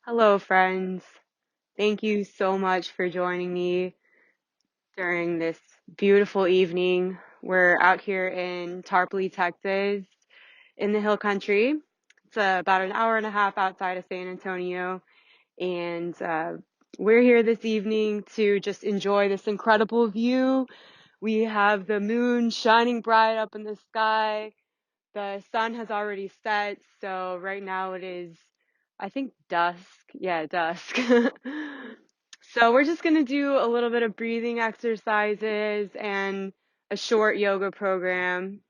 Hello, friends. Thank you so much for joining me during this beautiful evening. We're out here in Tarpley, Texas, in the hill country. It's about an hour and a half outside of San Antonio, and we're here this evening to just enjoy this incredible view. We have the moon shining bright up in the sky. The sun has already set, so right now it is, I think, dusk. Yeah, dusk. So we're just going to do a little bit of breathing exercises and a short yoga program.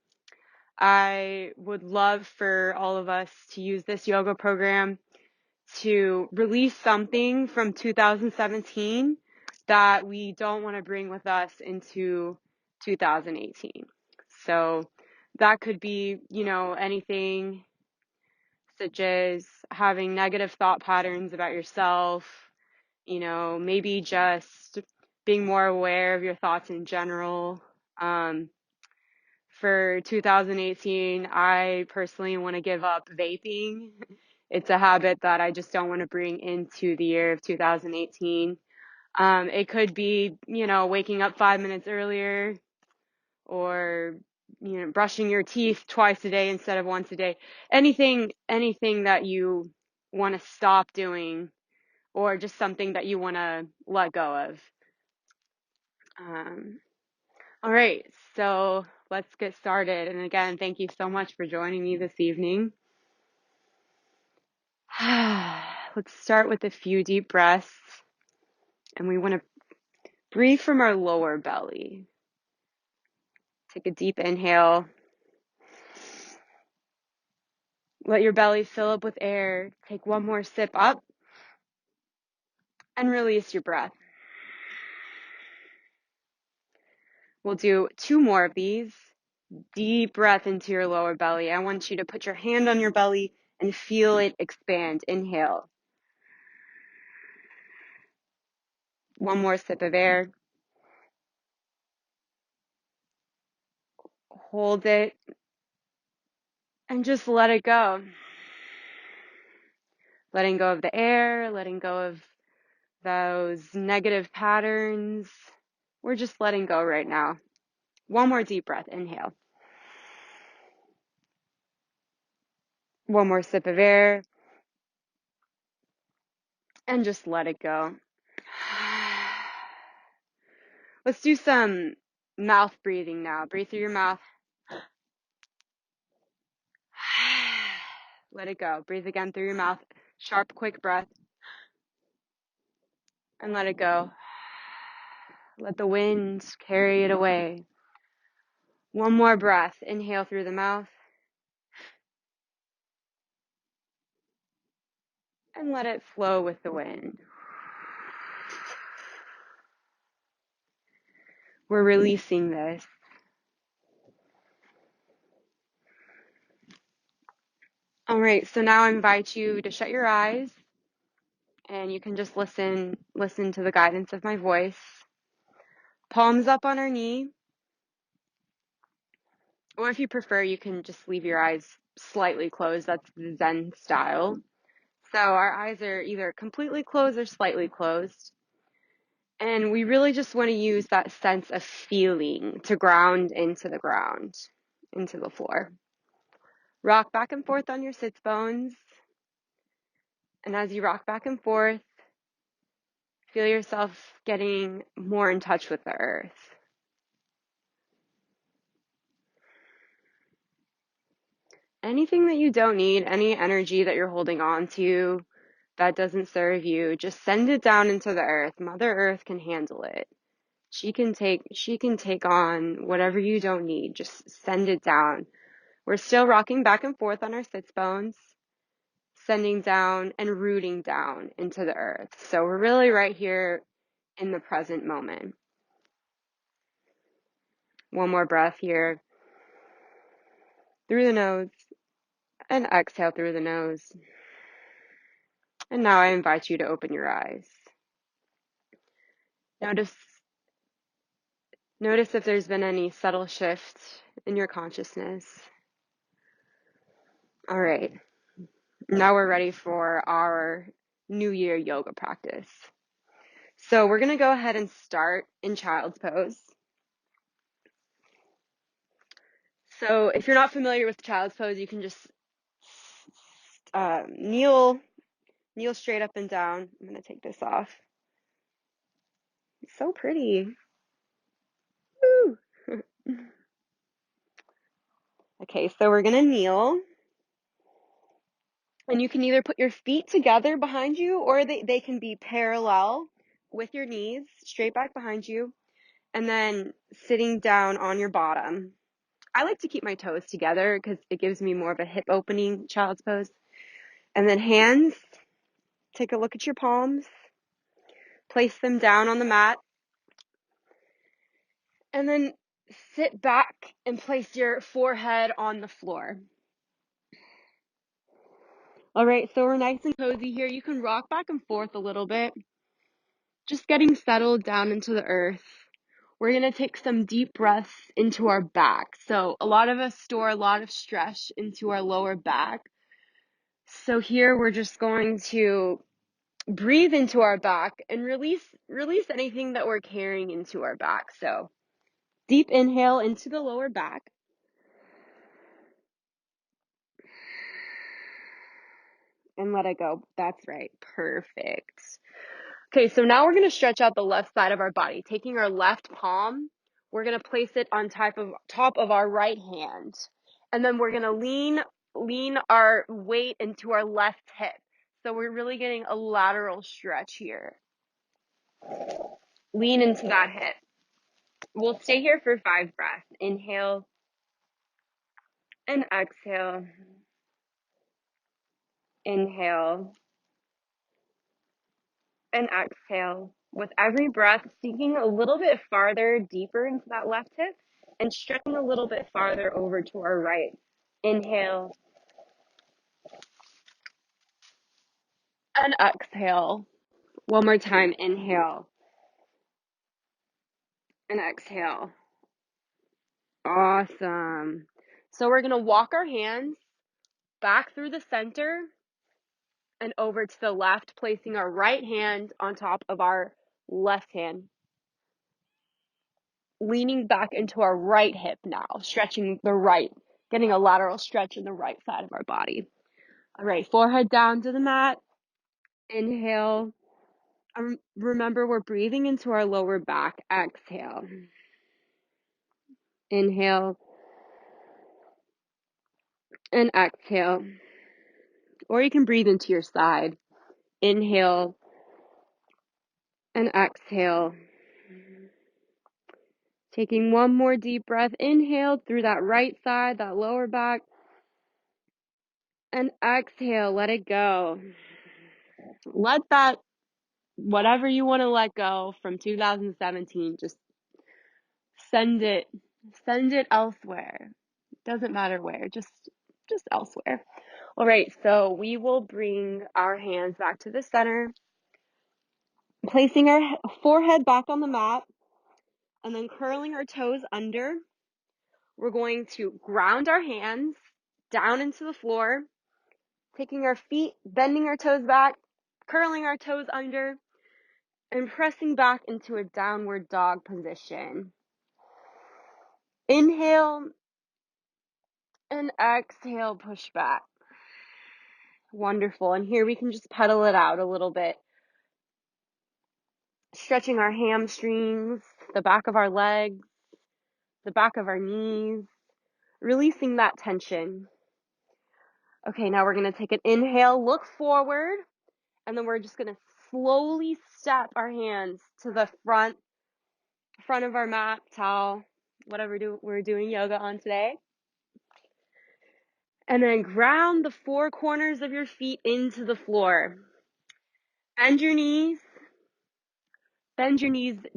I would love for all of us to use this yoga program to release something from 2017 that we don't want to bring with us into 2018. So that could be, anything such as having negative thought patterns about yourself, maybe just being more aware of your thoughts in general. Um, for 2018, I personally want to give up vaping. It's a habit that I just don't want to bring into the year of 2018. It could be, waking up 5 minutes earlier, or, brushing your teeth twice a day instead of once a day. Anything that you want to stop doing, or just something that you want to let go of. Um, all right, so let's get started. And again, thank you so much for joining me this evening. Let's start with a few deep breaths. And we want to breathe from our lower belly. Take a deep inhale. Let your belly fill up with air. Take one more sip up and release your breath. We'll do two more of these. Deep breath into your lower belly. I want you to put your hand on your belly and feel it expand. Inhale. One more sip of air. Hold it and just let it go. Letting go of the air, letting go of those negative patterns. We're just letting go right now. One more deep breath. Inhale. One more sip of air and just let it go. Let's do some mouth breathing now. Breathe through your mouth. Let it go. Breathe again through your mouth. Sharp, quick breath. And let it go. Let the wind carry it away. One more breath. Inhale through the mouth. And let it flow with the wind. We're releasing this. All right, so now I invite you to shut your eyes, and you can just listen to the guidance of my voice. Palms up on our knee, or if you prefer, you can just leave your eyes slightly closed. That's the Zen style. So our eyes are either completely closed or slightly closed. And we really just want to use that sense of feeling to ground into the ground, into the floor. Rock back and forth on your sits bones. And as you rock back and forth, feel yourself getting more in touch with the earth. Anything that you don't need, any energy that you're holding on to that doesn't serve you, just send it down into the earth. Mother Earth can handle it. She can take on whatever you don't need. Just send it down. We're still rocking back and forth on our sits bones, sending down and rooting down into the earth. So we're really right here in the present moment. One more breath here. Through the nose and exhale through the nose. And now I invite you to open your eyes. Notice if there's been any subtle shift in your consciousness. All right. Now we're ready for our New Year yoga practice. So we're going to go ahead and start in child's pose. So if you're not familiar with child's pose, you can just kneel straight up and down. I'm going to take this off. It's so pretty. Woo! Okay, so we're going to kneel. And you can either put your feet together behind you, or they can be parallel with your knees, straight back behind you, and then sitting down on your bottom. I like to keep my toes together because it gives me more of a hip opening child's pose. And then hands, take a look at your palms, place them down on the mat, and then sit back and place your forehead on the floor. All right, so we're nice and cozy here. You can rock back and forth a little bit, just getting settled down into the earth. We're going to take some deep breaths into our back. So a lot of us store a lot of stress into our lower back. So here we're just going to breathe into our back and release anything that we're carrying into our back. So deep inhale into the lower back. And let it go. That's right. Perfect. Okay, so now we're going to stretch out the left side of our body. Taking our left palm, we're going to place it on top of our right hand. And then we're going to lean our weight into our left hip. So we're really getting a lateral stretch here. Lean into that hip. We'll stay here for 5 breaths. Inhale and exhale. Inhale and exhale. With every breath, sinking a little bit farther, deeper into that left hip and stretching a little bit farther over to our right. Inhale and exhale. One more time. Inhale and exhale. Awesome. So we're going to walk our hands back through the center and over to the left, placing our right hand on top of our left hand. Leaning back into our right hip now, stretching the right, getting a lateral stretch in the right side of our body. All right, forehead down to the mat. Inhale. Remember, we're breathing into our lower back. Exhale. Inhale and exhale. Or you can breathe into your side. Inhale and exhale. Taking one more deep breath. Inhale through that right side, that lower back. And exhale, let it go. Let that, whatever you want to let go from 2017, just send it elsewhere. Doesn't matter where, just elsewhere. All right, so we will bring our hands back to the center, placing our forehead back on the mat, and then curling our toes under. We're going to ground our hands down into the floor, taking our feet, bending our toes back, curling our toes under, and pressing back into a downward dog position. Inhale and exhale, push back. Wonderful. And here we can just pedal it out a little bit. Stretching our hamstrings, the back of our legs, the back of our knees, releasing that tension. Okay, now we're going to take an inhale, look forward, and then we're just going to slowly step our hands to the front of our mat, towel, whatever we're doing yoga on today. And then ground the 4 corners of your feet into the floor. Bend your knees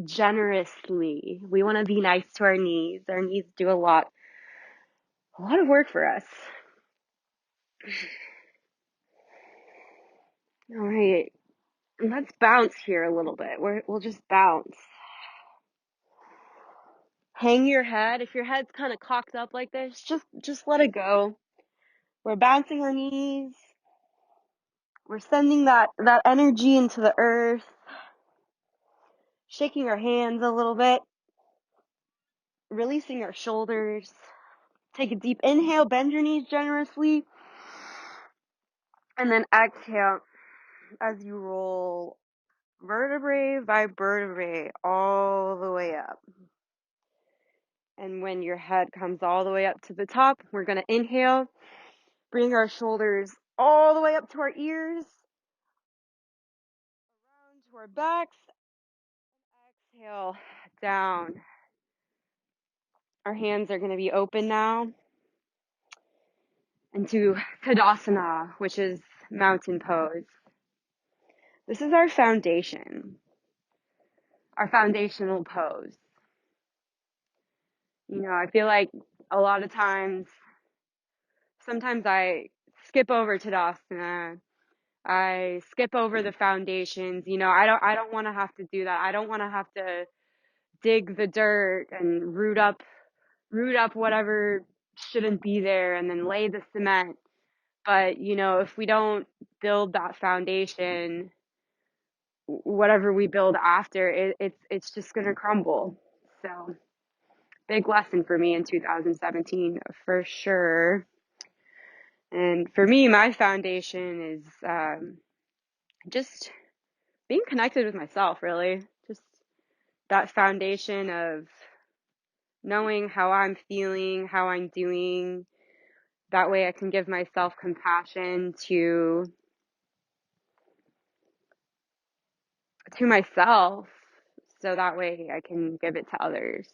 generously. We want to be nice to our knees. Our knees do a lot of work for us. All right, let's bounce here a little bit. We'll just bounce. Hang your head. If your head's kind of cocked up like this, just let it go. We're bouncing our knees. We're sending that energy into the earth, shaking our hands a little bit, releasing our shoulders. Take a deep inhale, bend your knees generously, and then exhale as you roll vertebrae by vertebrae all the way up. And when your head comes all the way up to the top, we're going to inhale, bring our shoulders all the way up to our ears, around to our backs, and exhale down. Our hands are going to be open now into Tadasana, which is mountain pose. This is our foundation, our foundational pose. You know, I feel like a lot of times, sometimes I skip over Tadasana. I skip over the foundations. You know, I don't want to have to do that. I don't want to have to dig the dirt and root up whatever shouldn't be there and then lay the cement. But, you know, if we don't build that foundation, whatever we build after, it's just going to crumble. So, big lesson for me in 2017 for sure. And for me, my foundation is just being connected with myself, really. Just that foundation of knowing how I'm feeling, how I'm doing. That way I can give myself compassion to myself, so that way I can give it to others.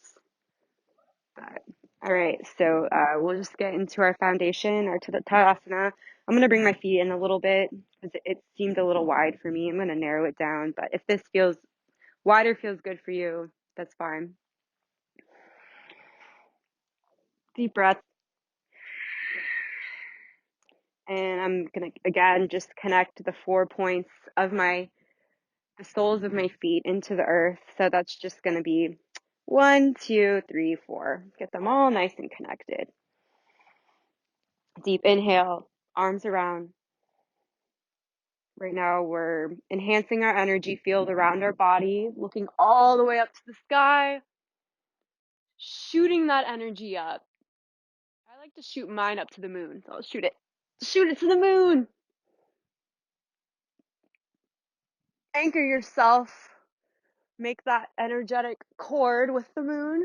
But all right, so we'll just get into our foundation, our Tadasana. I'm going to bring my feet in a little bit because it seemed a little wide for me. I'm going to narrow it down, but if this feels wider, feels good for you, that's fine. Deep breath. And I'm going to, again, just connect the 4 points of the soles of my feet into the earth. So that's just going to be 1, 2, 3, 4. Get them all nice and connected. Deep inhale, arms around. Right now we're enhancing our energy field around our body, looking all the way up to the sky, shooting that energy up. I like to shoot mine up to the moon, so I'll shoot it. Shoot it to the moon. Anchor yourself. Make that energetic cord with the moon.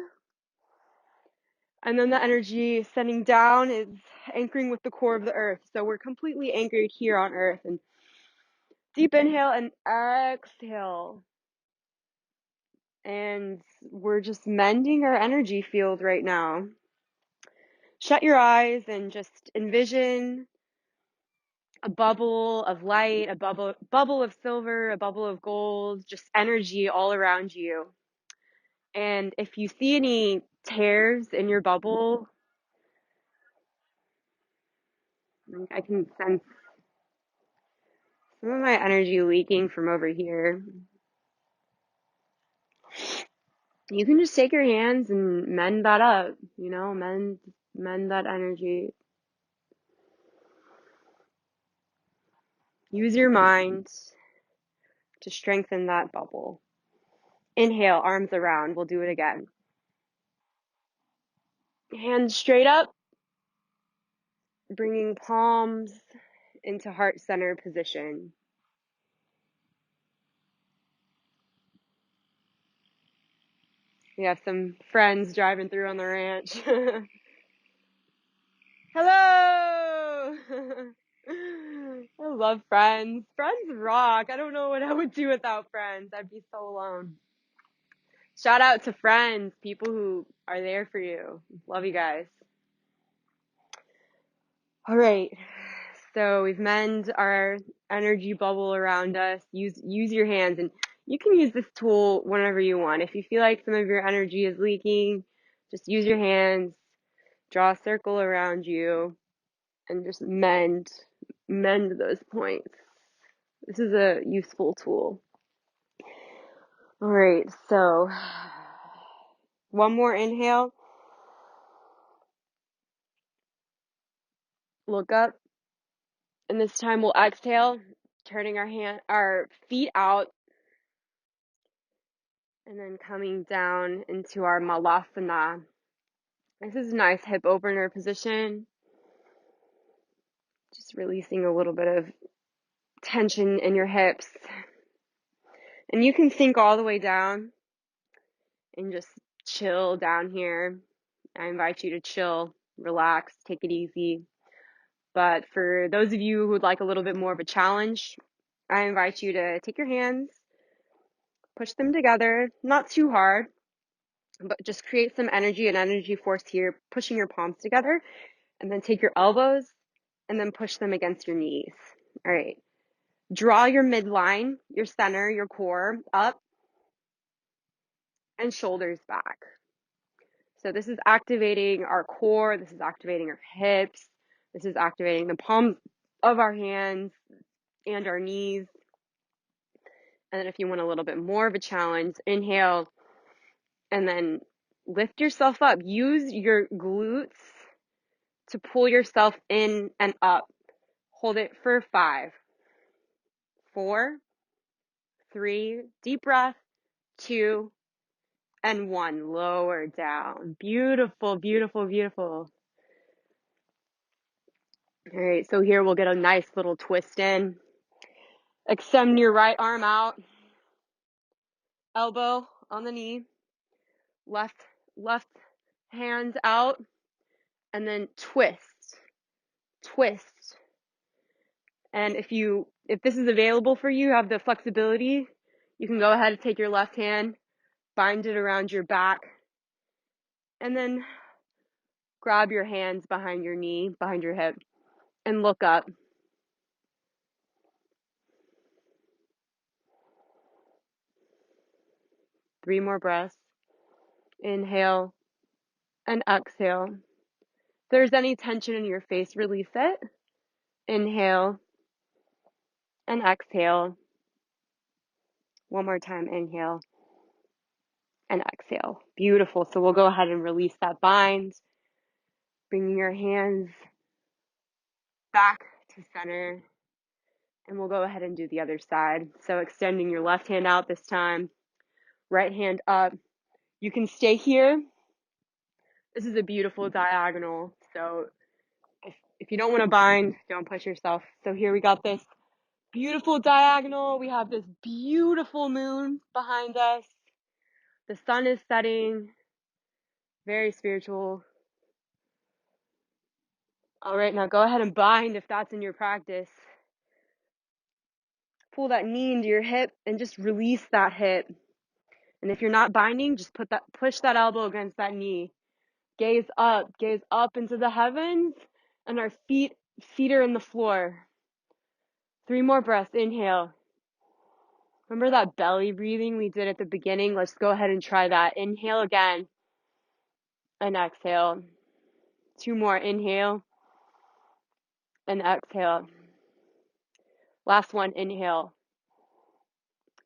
And then the energy sending down is anchoring with the core of the earth. So we're completely anchored here on earth. And deep inhale and exhale. And we're just mending our energy field right now. Shut your eyes and just envision a bubble of light, a bubble of silver, a bubble of gold, just energy all around you. And if you see any tears in your bubble, I can sense some of my energy leaking from over here. You can just take your hands and mend that up, you know, mend that energy. Use your mind to strengthen that bubble. Inhale, arms around. We'll do it again. Hands straight up, bringing palms into heart center position. We have some friends driving through on the ranch. Hello! I love friends. Friends rock. I don't know what I would do without friends. I'd be so alone. Shout out to friends, people who are there for you. Love you guys. All right. So we've mended our energy bubble around us. Use your hands, and you can use this tool whenever you want. If you feel like some of your energy is leaking, just use your hands, draw a circle around you, and just mend those points. This is a useful tool. All right, so one more inhale. Look up, and this time we'll exhale turning our feet out, and then coming down into our malasana. This is a nice hip opener position. Just releasing a little bit of tension in your hips. And you can sink all the way down and just chill down here. I invite you to chill, relax, take it easy. But for those of you who would like a little bit more of a challenge, I invite you to take your hands, push them together, not too hard, but just create some energy and energy force here, pushing your palms together, and then take your elbows and then push them against your knees. All right. Draw your midline, your center, your core up and shoulders back. So this is activating our core. This is activating our hips. This is activating the palms of our hands and our knees. And then if you want a little bit more of a challenge, inhale and then lift yourself up. Use your glutes to pull yourself in and up. Hold it for 5, 4, 3, deep breath, 2, and 1. Lower down. Beautiful, beautiful, beautiful. All right, so here we'll get a nice little twist in. Extend your right arm out. Elbow on the knee. Left hand out. And then twist. Twist. And if this is available for you, have the flexibility, you can go ahead and take your left hand, bind it around your back, and then grab your hands behind your knee, behind your hip, and look up. Three more breaths. Inhale and exhale. If there's any tension in your face, release it. Inhale and exhale. One more time, inhale and exhale. Beautiful. So we'll go ahead and release that bind, bringing your hands back to center, and we'll go ahead and do the other side. So extending your left hand out this time, right hand up. You can stay here. This is a beautiful diagonal. So if you don't want to bind, don't push yourself. So here we got this beautiful diagonal. We have this beautiful moon behind us. The sun is setting. Very spiritual. All right, now go ahead and bind if that's in your practice. Pull that knee into your hip and just release that hip. And if you're not binding, just push that elbow against that knee. Gaze up into the heavens, and our feet are in the floor. 3 more breaths. Inhale. Remember that belly breathing we did at the beginning? Let's go ahead and try that. Inhale again and exhale. 2 more. Inhale and exhale. Last one. Inhale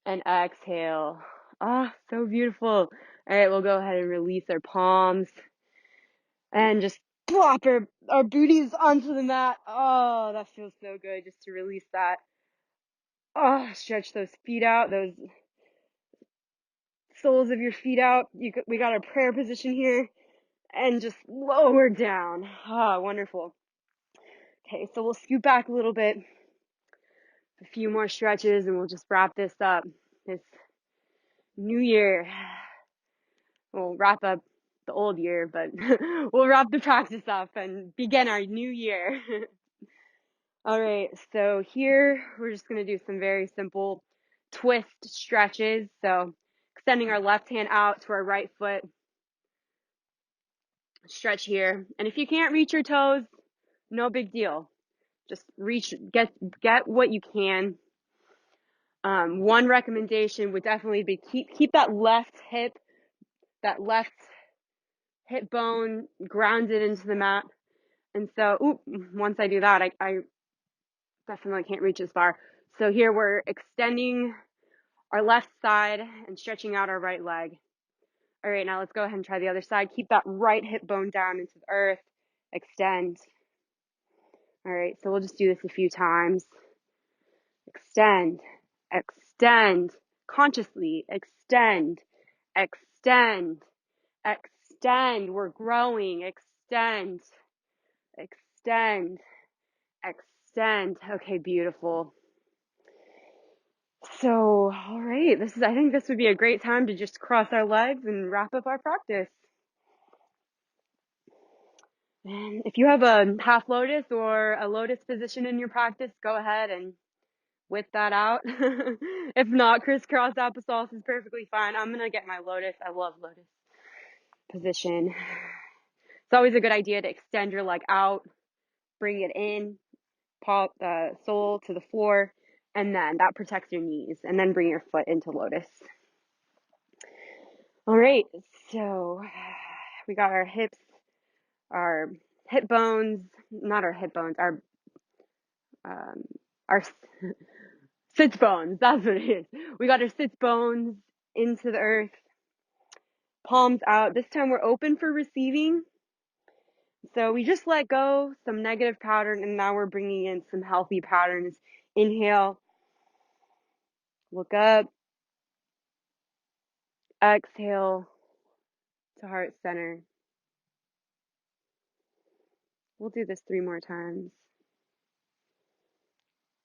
and exhale. Ah, so beautiful. All right, we'll go ahead and release our palms and just plop our booties onto the mat. Oh, that feels so good just to release that. Oh, stretch those feet out, those soles of your feet out. We got our prayer position here, and just lower down. Ah, wonderful. Okay, so we'll scoot back a little bit. A few more stretches, and we'll just wrap this up. This new year. We'll wrap up the old year, but we'll wrap the practice up and begin our new year. All right, so here we're just going to do some very simple twist stretches. So extending our left hand out to our right foot. Stretch here. And if you can't reach your toes, no big deal. Just get what you can. One recommendation would definitely be keep that left hip bone grounded into the mat. And so, once I do that, I definitely can't reach as far. So here we're extending our left side and stretching out our right leg. All right, now let's go ahead and try the other side. Keep that right hip bone down into the earth. Extend. All right, so we'll just do this a few times. extend, extend, consciously extend, extend, extend. We're growing, extend, extend, extend. Okay, beautiful. So, all right, I think this would be a great time to just cross our legs and wrap up our practice. And if you have a half lotus or a lotus position in your practice, go ahead and whip that out. If not, crisscross applesauce is perfectly fine. I'm gonna get my lotus. I love lotus position. It's always a good idea to extend your leg out, bring it in, pop the sole to the floor, and then that protects your knees, and then bring your foot into lotus. All right, so we got our hips, our hip bones, not our hip bones, our sits bones. That's what it is. We got our sits bones into the earth, palms out. This time we're open for receiving. So we just let go some negative pattern, and now we're bringing in some healthy patterns. Inhale, look up, exhale to heart center. We'll do this 3 more times.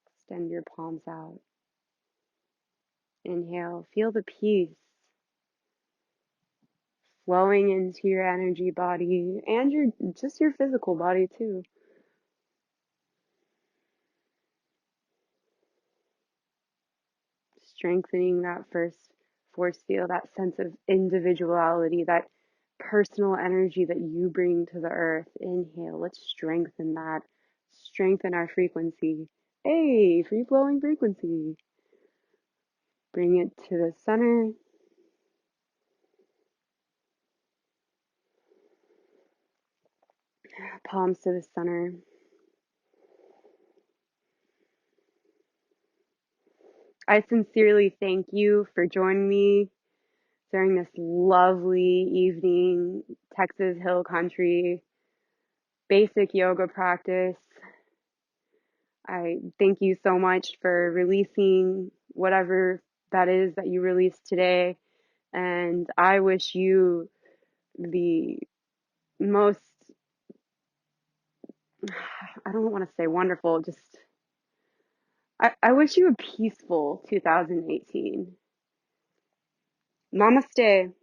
Extend your palms out. Inhale, feel the peace flowing into your energy body and your physical body too. Strengthening that first force field, that sense of individuality, that personal energy that you bring to the earth. Inhale, let's strengthen that. Strengthen our frequency. Hey, free flowing frequency. Bring it to the center. Palms to the center. I sincerely thank you for joining me during this lovely evening, Texas Hill Country basic yoga practice. I thank you so much for releasing whatever that is that you released today. And I wish you the most, I don't want to say wonderful, just, I wish you a peaceful 2018. Namaste.